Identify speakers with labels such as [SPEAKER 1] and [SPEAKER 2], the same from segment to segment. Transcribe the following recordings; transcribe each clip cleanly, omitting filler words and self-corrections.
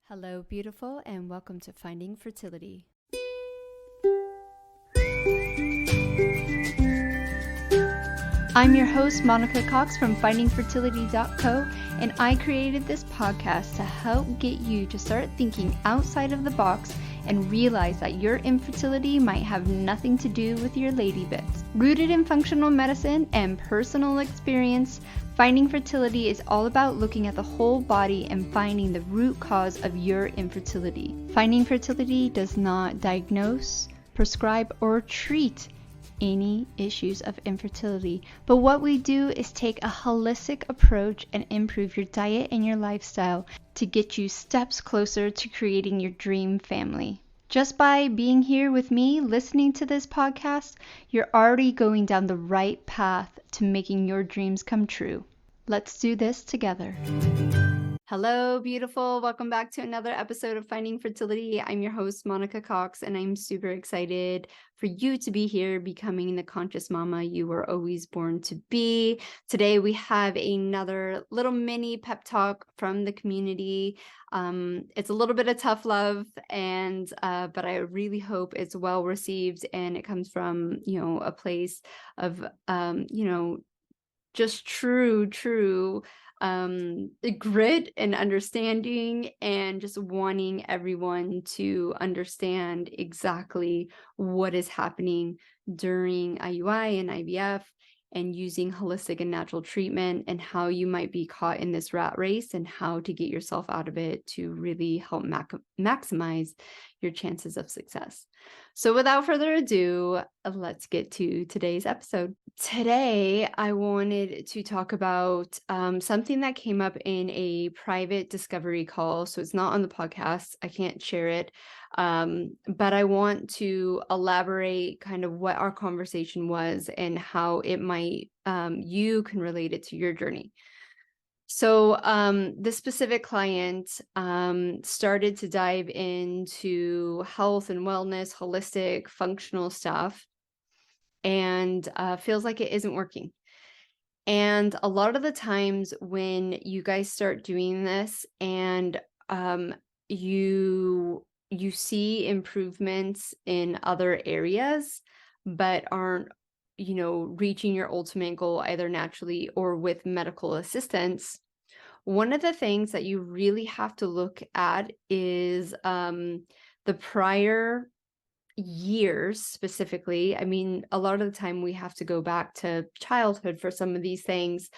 [SPEAKER 1] Hello, beautiful, and welcome to Finding Fertility. I'm your host, Monica Cox from FindingFertility.co, and I created this podcast to help get you to start thinking outside of the box and realize that your infertility might have nothing to do with your lady bits. Rooted in functional medicine and personal experience, Finding Fertility is all about looking at the whole body and finding the root cause of your infertility. Finding Fertility does not diagnose, prescribe, or treat any issues of infertility, but what we do is take a holistic approach and improve your diet and your lifestyle to get you steps closer to creating your dream family. Just by being here with me, listening to this podcast, you're already going down the right path to making your dreams come true. Let's do this together. Hello, beautiful. Welcome back to another episode of Finding Fertility. I'm your host, Monica Cox, and I'm super excited for you to be here, becoming the conscious mama you were always born to be. Today, we have another little mini pep talk from the community. It's a little bit of tough love, and but I really hope it's well received, and it comes from a place of just true grit and understanding, and just wanting everyone to understand exactly what is happening during IUI and IVF, and using holistic and natural treatment, and how you might be caught in this rat race and how to get yourself out of it to really help maximize your chances of success. So without further ado, let's get to today's episode. Today, I wanted to talk about something that came up in a private discovery call. So it's not on the podcast. I can't share it. But I want to elaborate kind of what our conversation was and how it might, you can relate it to your journey. So this specific client started to dive into health and wellness, holistic, functional stuff, and feels like it isn't working. And a lot of the times when you guys start doing this and you see improvements in other areas, but aren't reaching your ultimate goal either naturally or with medical assistance, one of the things that you really have to look at is the prior years specifically. I mean, a lot of the time we have to go back to childhood for some of these things.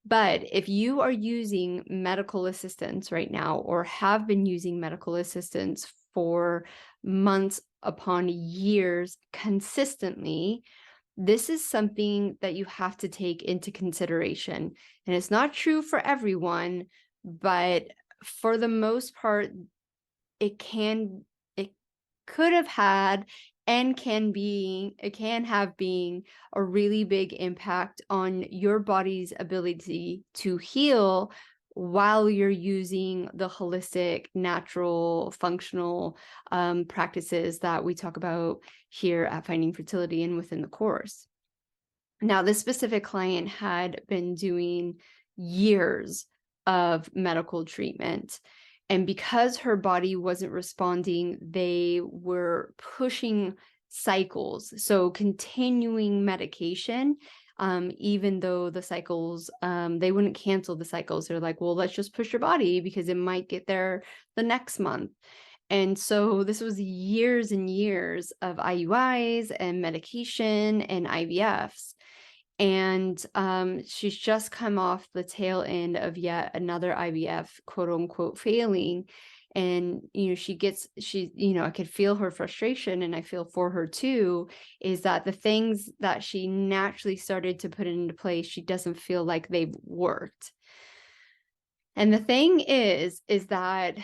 [SPEAKER 1] But if you are using medical assistance right now, or have been using medical assistance for months upon years consistently, this is something that you have to take into consideration. And it's not true for everyone, but for the most part, it could have had and it can have been a really big impact on your body's ability to heal while you're using the holistic, natural, functional practices that we talk about here at Finding Fertility and within the course. Now, this specific client had been doing years of medical treatment, and because her body wasn't responding, they were pushing cycles. So continuing medication, even though the cycles, they wouldn't cancel the cycles. They're like, well, let's just push your body because it might get there the next month. And so this was years and years of IUIs and medication and IVFs. And she's just come off the tail end of yet another IVF, quote unquote, failing. And, I could feel her frustration, and I feel for her too, is that the things that she naturally started to put into place, she doesn't feel like they've worked. And the thing is that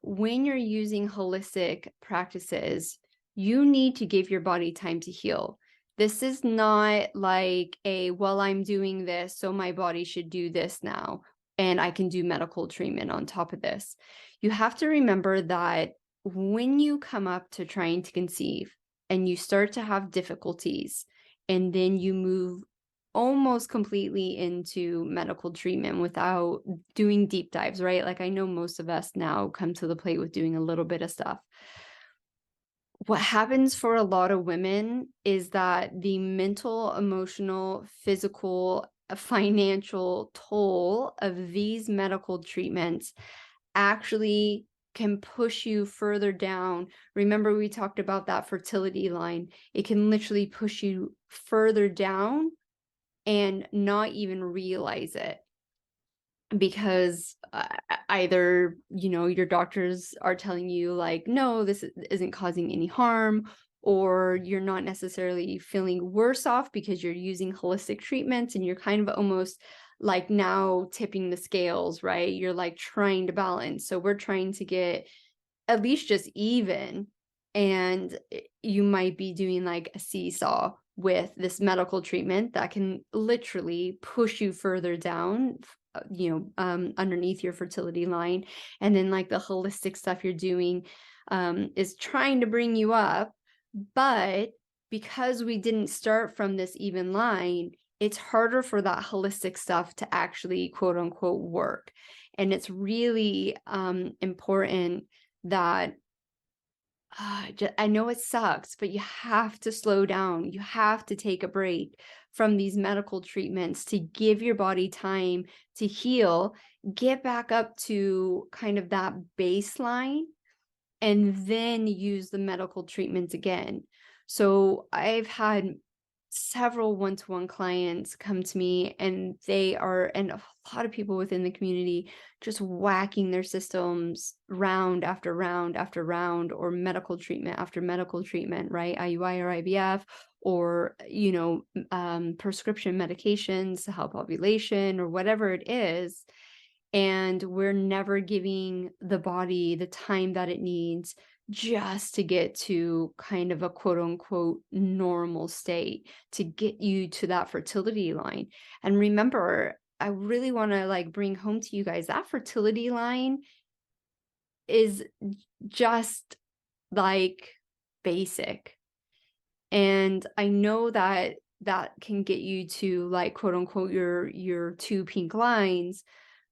[SPEAKER 1] when you're using holistic practices, you need to give your body time to heal. This is not like I'm doing this, so my body should do this now, and I can do medical treatment on top of this. You have to remember that when you come up to trying to conceive and you start to have difficulties, and then you move almost completely into medical treatment without doing deep dives, right? Like I know most of us now come to the plate with doing a little bit of stuff. What happens for a lot of women is that the mental, emotional, physical, financial toll of these medical treatments actually can push you further down. Remember, we talked about that fertility line. It can literally push you further down and not even realize it, because either, your doctors are telling you like, no, this isn't causing any harm, or you're not necessarily feeling worse off because you're using holistic treatments, and you're kind of almost like now tipping the scales, right? You're like trying to balance. So we're trying to get at least just even, and you might be doing like a seesaw with this medical treatment that can literally push you further down, underneath your fertility line. And then like the holistic stuff you're doing is trying to bring you up. But because we didn't start from this even line, it's harder for that holistic stuff to actually quote unquote work. And it's really important that I know it sucks, but you have to slow down. You have to take a break from these medical treatments to give your body time to heal, get back up to kind of that baseline, and then use the medical treatments again. So I've had several one-to-one clients come to me, and and a lot of people within the community, just whacking their systems round after round after round, or medical treatment after medical treatment, right? IUI or IVF, or, prescription medications to help ovulation or whatever it is. And we're never giving the body the time that it needs just to get to kind of a quote unquote normal state, to get you to that fertility line. And remember, I really want to like bring home to you guys, that fertility line is just like basic. And I know that that can get you to like quote unquote your two pink lines.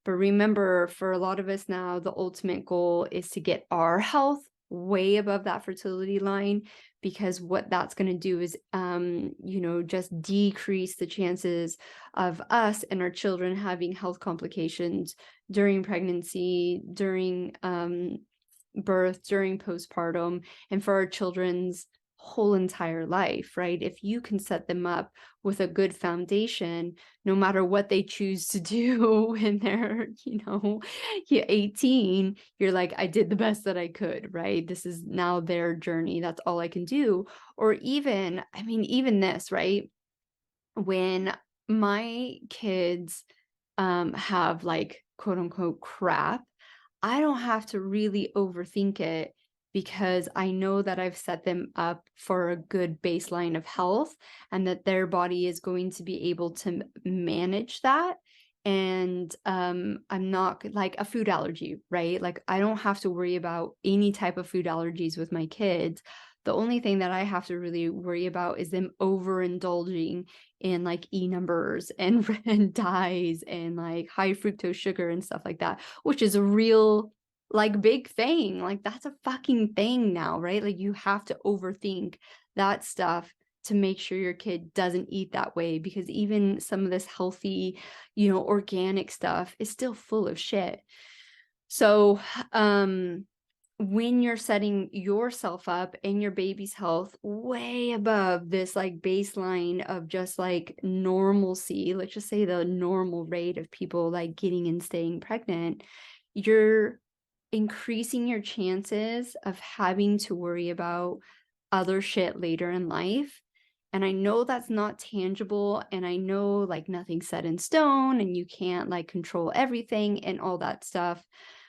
[SPEAKER 1] But remember, for a lot of us now, the ultimate goal is to get our health way above that fertility line, because what that's going to do is, just decrease the chances of us and our children having health complications during pregnancy, during birth, during postpartum, and for our children's whole entire life, right? If you can set them up with a good foundation, no matter what they choose to do when they're, 18, you're like, I did the best that I could, right? This is now their journey. That's all I can do. Or even, even this, right? When my kids have like quote unquote crap, I don't have to really overthink it, because I know that I've set them up for a good baseline of health, and that their body is going to be able to manage that. And I'm not like a food allergy, right? Like I don't have to worry about any type of food allergies with my kids. The only thing that I have to really worry about is them overindulging in like numbers and, and dyes and like high fructose sugar and stuff like that, which is a real like big thing. Like that's a fucking thing now, right? Like you have to overthink that stuff to make sure your kid doesn't eat that way, because even some of this healthy, organic stuff is still full of shit. So, when you're setting yourself up and your baby's health way above this like baseline of just like normalcy, let's just say the normal rate of people like getting and staying pregnant, you're increasing your chances of having to worry about other shit later in life. And I know that's not tangible, and I know like nothing's set in stone and you can't like control everything and all that stuff.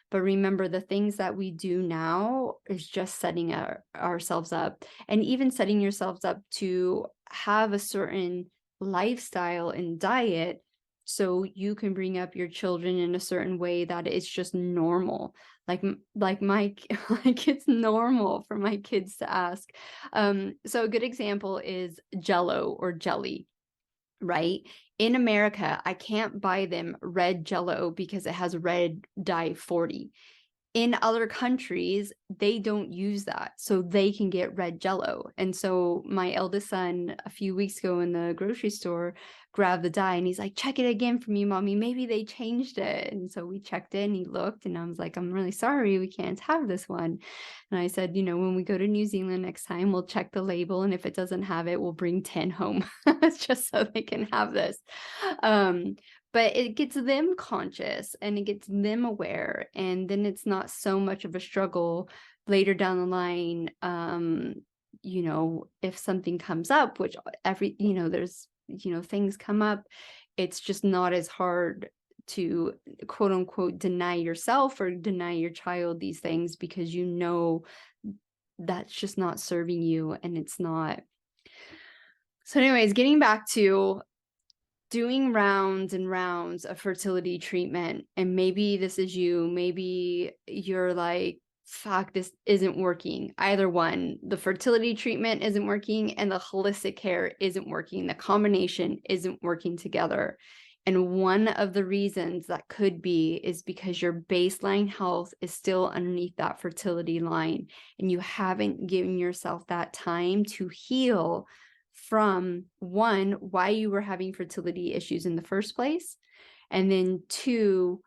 [SPEAKER 1] But remember, the things that we do now is just setting ourselves up, and even setting yourselves up to have a certain lifestyle and diet, so you can bring up your children in a certain way that it's just normal. Like my like it's normal for my kids to ask. So a good example is Jello or jelly. right? In America, I can't buy them red Jello because it has red dye 40. In other countries, they don't use that, so they can get red Jello. And so my eldest son, a few weeks ago in the grocery store, grabbed the dye and he's like, check it again for me, mommy. Maybe they changed it. And so we checked it and he looked and I was like, I'm really sorry, we can't have this one. And I said, when we go to New Zealand next time, we'll check the label. And if it doesn't have it, we'll bring 10 home just so they can have this. But it gets them conscious and it gets them aware. And then it's not so much of a struggle later down the line. If something comes up, which there's, things come up, it's just not as hard to quote unquote deny yourself or deny your child these things, because that's just not serving you and it's not. So anyways, getting back to doing rounds and rounds of fertility treatment, and maybe this is you, maybe you're like, fuck, this isn't working. Either one, the fertility treatment isn't working and the holistic care isn't working. The combination isn't working together. And one of the reasons that could be is because your baseline health is still underneath that fertility line and you haven't given yourself that time to heal from, one, why you were having fertility issues in the first place, and then two,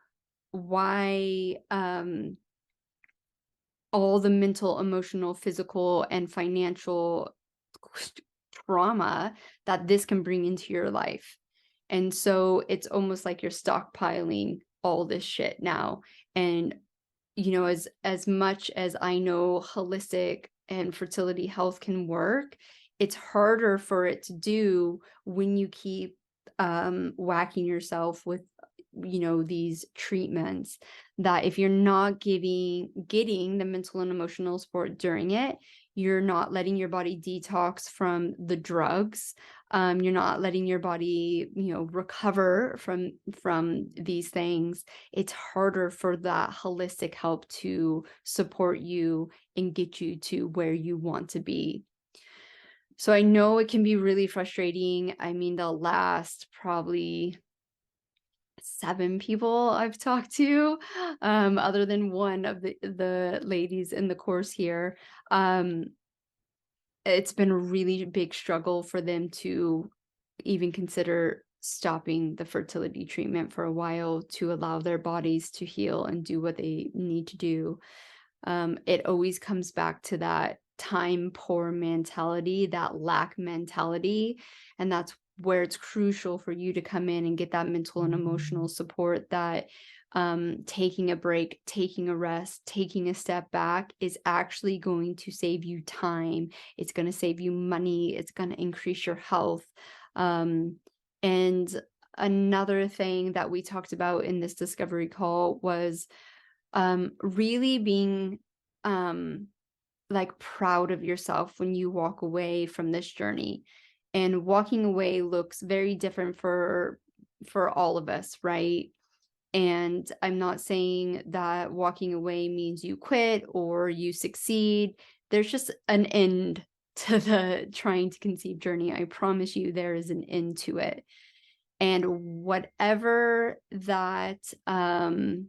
[SPEAKER 1] why all the mental, emotional, physical, and financial trauma that this can bring into your life. And so it's almost like you're stockpiling all this shit now. And as much as I know holistic and fertility health can work, it's harder for it to do when you keep whacking yourself with these treatments, that if you're not getting the mental and emotional support during it, you're not letting your body detox from the drugs. You're not letting your body recover from these things. It's harder for that holistic help to support you and get you to where you want to be. So I know it can be really frustrating. I mean, the last probably 7 people I've talked to, other than one of the ladies in the course here, it's been a really big struggle for them to even consider stopping the fertility treatment for a while to allow their bodies to heal and do what they need to do. It always comes back to that time poor mentality, that lack mentality. And that's where it's crucial for you to come in and get that mental and emotional support, that taking a break, taking a rest, taking a step back is actually going to save you time. It's going to save you money. It's going to increase your health. And another thing that we talked about in this discovery call was really being like proud of yourself when you walk away from this journey. And walking away looks very different for all of us, right? And I'm not saying that walking away means you quit or you succeed. There's just an end to the trying to conceive journey. I promise you there is an end to it. And whatever that end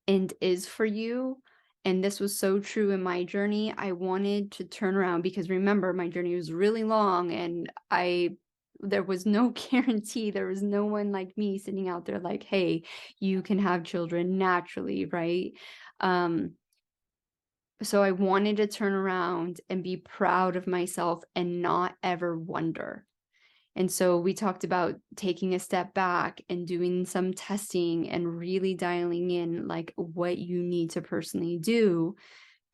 [SPEAKER 1] is for you, and this was so true in my journey, I wanted to turn around, because remember, my journey was really long and there was no guarantee. There was no one like me sitting out there like, hey, you can have children naturally, right? So I wanted to turn around and be proud of myself and not ever wonder. And so we talked about taking a step back and doing some testing and really dialing in like what you need to personally do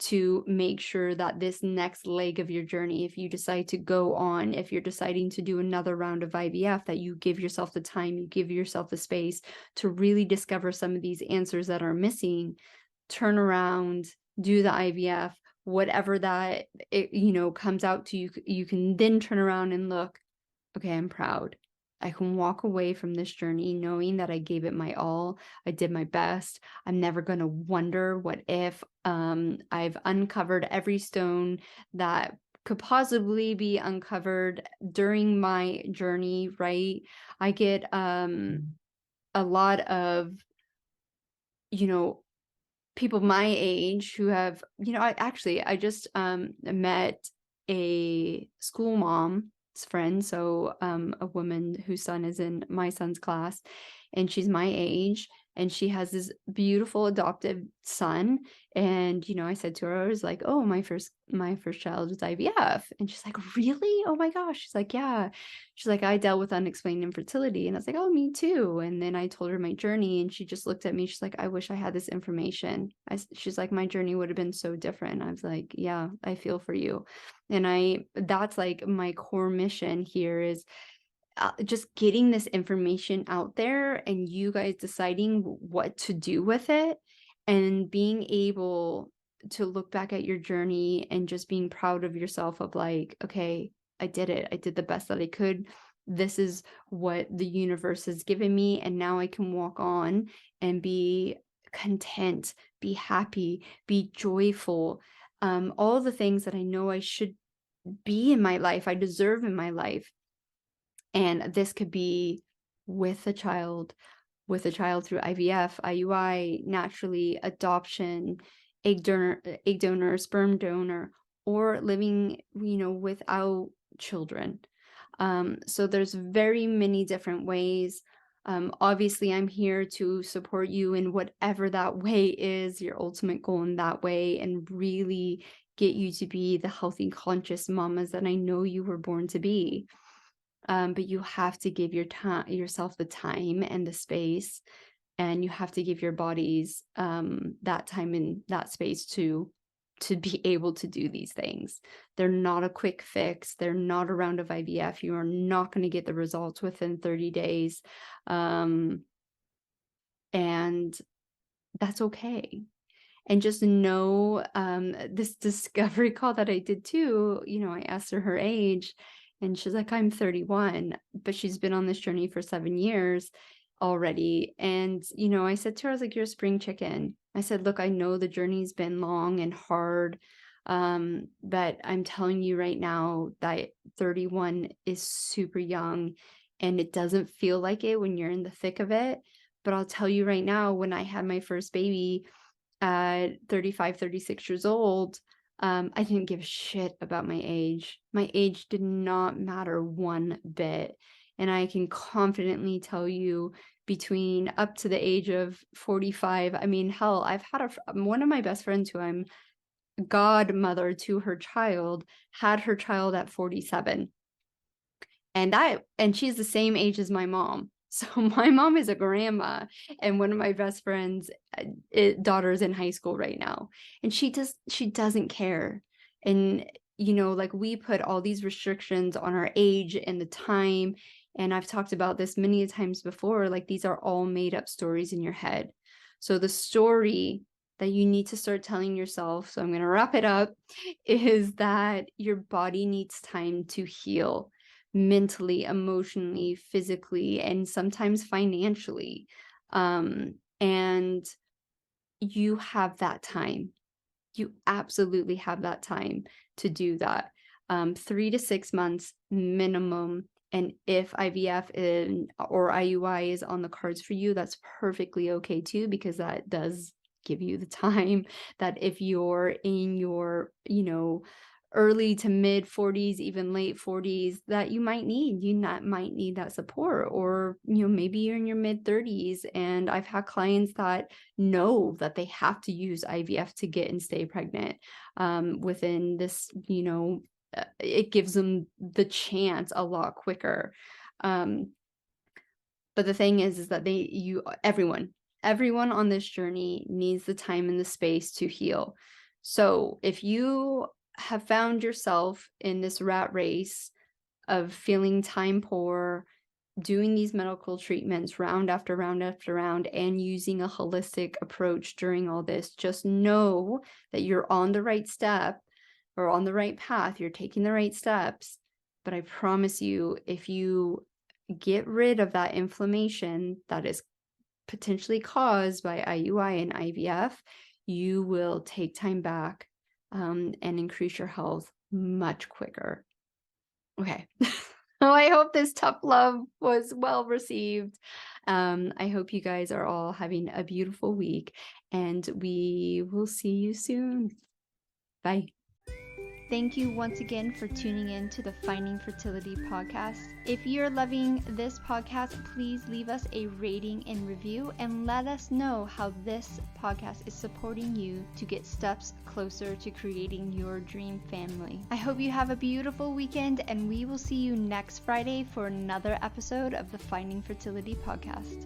[SPEAKER 1] to make sure that this next leg of your journey, if you decide to go on, if you're deciding to do another round of IVF, that you give yourself the time, you give yourself the space to really discover some of these answers that are missing, turn around, do the IVF, whatever that comes out to you, you can then turn around and look, okay, I'm proud. I can walk away from this journey knowing that I gave it my all. I did my best. I'm never going to wonder what if. I've uncovered every stone that could possibly be uncovered during my journey, right? I get a lot of, you know, people my age who have, I just met a school mom's friend, so a woman whose son is in my son's class, and she's my age, and she has this beautiful adoptive son. And I said to her, I was like, oh, my first child was IVF. And she's like, really? Oh my gosh. She's like, yeah. She's like, I dealt with unexplained infertility. And I was like, oh, me too. And then I told her my journey, and she just looked at me. She's like, I wish I had this information. She's like, my journey would have been so different. I was like, yeah, I feel for you. And that's like my core mission here is just getting this information out there, and you guys deciding what to do with it, and being able to look back at your journey and just being proud of yourself of like, okay, I did it. I did the best that I could. This is what the universe has given me. And now I can walk on and be content, be happy, be joyful. All the things that I know I should be in my life, I deserve in my life. And this could be with a child, through IVF, IUI, naturally, adoption, egg donor, sperm donor, or living, without children. So there's very many different ways. Obviously, I'm here to support you in whatever that way is, your ultimate goal in that way, and really get you to be the healthy, conscious mamas that I know you were born to be. But you have to give yourself the time and the space, and you have to give your bodies that time and that space to be able to do these things. They're not a quick fix. They're not a round of IVF. You are not going to get the results within 30 days. And that's okay. And just know, this discovery call that I did too, I asked her age, and she's like, I'm 31, but she's been on this journey for 7 years already. And, I said to her, I was like, you're a spring chicken. I said, look, I know the journey's been long and hard, but I'm telling you right now that 31 is super young, and it doesn't feel like it when you're in the thick of it. But I'll tell you right now, when I had my first baby at 35, 36 years old, I didn't give a shit about my age. My age did not matter one bit. And I can confidently tell you, between up to the age of 45, I mean, hell, I've had one of my best friends who I'm godmother to her child, had her child at 47. And she's the same age as my mom. So my mom is a grandma, and one of my best friends' daughter's in high school right now, and she doesn't care. And like, we put all these restrictions on our age and the time, and I've talked about this many times before, like, these are all made up stories in your head. So the story that you need to start telling yourself, so I'm going to wrap it up, is that your body needs time to heal, mentally, emotionally, physically, and sometimes financially. And you have that time. You absolutely have that time to do that. 3 to 6 months minimum. And if IVF or IUI is on the cards for you, that's perfectly okay too, because that does give you the time that if you're in your, early to mid 40s, even late 40s, that you might need that support. Or, maybe you're in your mid 30s. And I've had clients that know that they have to use IVF to get and stay pregnant within this, it gives them the chance a lot quicker. But the thing is that everyone on this journey needs the time and the space to heal. So if you have found yourself in this rat race of feeling time poor, doing these medical treatments round after round after round, and using a holistic approach during all this, just know that you're on the right step, or on the right path. You're taking the right steps. But I promise you, if you get rid of that inflammation that is potentially caused by IUI and IVF, you will take time back and increase your health much quicker. Okay. Oh, I hope this tough love was well received. I hope you guys are all having a beautiful week, and we will see you soon. Bye. Thank you once again for tuning in to the Finding Fertility podcast. If you're loving this podcast, please leave us a rating and review and let us know how this podcast is supporting you to get steps closer to creating your dream family. I hope you have a beautiful weekend, and we will see you next Friday for another episode of the Finding Fertility podcast.